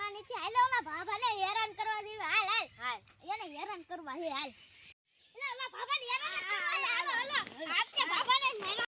કરવાની છે. હાલ ઓલા ભાભાને હેરાન કરવા દેવી. હાલ હાલ હાલ એને હેરાન કરવા હે. હાલ એટલે ઓલા ભાભાને હેરાન કરવા હે. હાલો હાલો આજ કે ભાભાને મેલા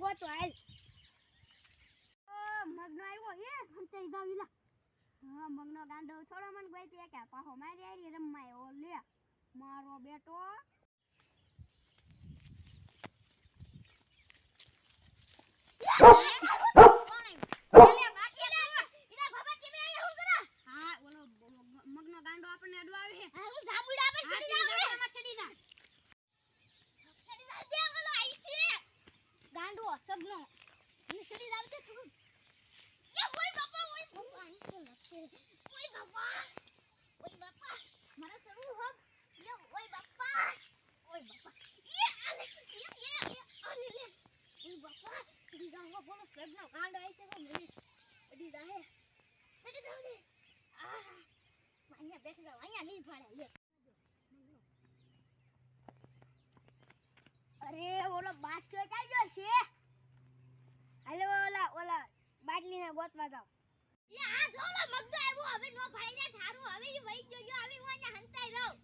ગોતો હાલ મગનો આવ્યો એ હંતાઈ જાવીલા હા મગનો ગાંડો થોડો મન ગોઈતી કે પાહો મારી આરી રમાય ઓ લે મારો બેટો મગનો ગાંડો આપણને અડવાવે હે હા હું જાબુડા પર ચડી જાવ ચડી જા દે ઓલો આઈ છે ગાંડો સગનો મને ચડી જાવ તે તું એ ઓય બાપા આઈ તો લખે ઓય બાપા મારા સરું હબ એ ઓય બાપા એ આલે આલે લે ઓય બાપા ચડી જાવ બોલો સગનો ગાંડો આઈ છે તો મને ચડી જાહે ચડી જાવ ને આ અહીંયા બેઠ જાવ અહીંયા નહીં ફાડે લે અરે ઓલો બાટલો ચાલ ગયો છે હાલો ઓલા બાટલીને ગોતવા જાવ એ આ જોલો મગદો આવ્યો હવે નો ફાડી જાય થારું હવે ઈ વઈ ગયો હવે હું અહીંયા હંતાઈ રહું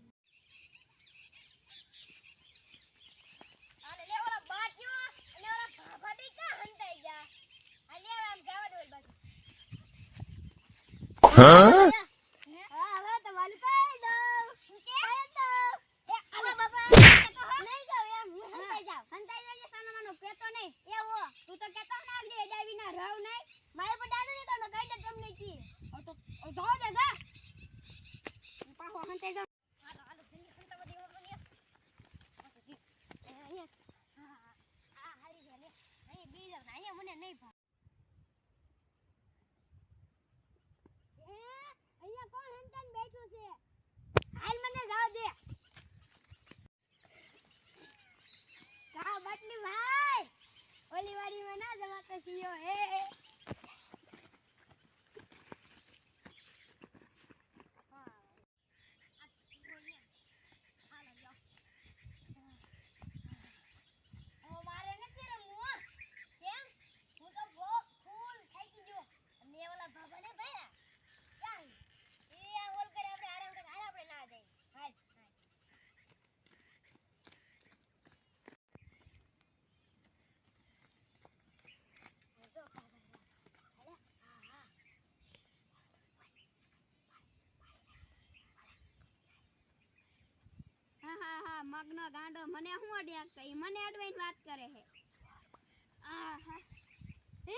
હાલે લે ઓલા બાટ્યો અને ઓલા ભાભા બી કા હંતાઈ ગયા હાલે આમ જવા દો ઓલ બાજુ હા હવે તો વાલ કઈ દો કે દો એ આલે બાપા નહીં જાવ એમ હંતાઈ જાવ હંતાઈ જાય સાનો માનો કેતો નહીં એવો તું તો કેતો ના લે ડાવી ના રવ નહીં મારે પણ દાદુ ની તો કઈ દે તમને કી તો ધો દે જા પાહો હંતાઈ જાવ હાલો હાલો જલ્દી હંતાવા દેવો બની આ હારી લે અહીં બી જાવ અહીંયા મને નહીં ભા અહીંયા કોણ હંતાઈને બેઠું છે હાલ મને જાવ દે કા બાટલી ભાઈ ઓલી વાડીમાં ના જવાતો સીયો હે હા મગનો ગાંડો મને હું અડ્યા કઈ મને અડવાઈને વાત કરે હે આ હા હે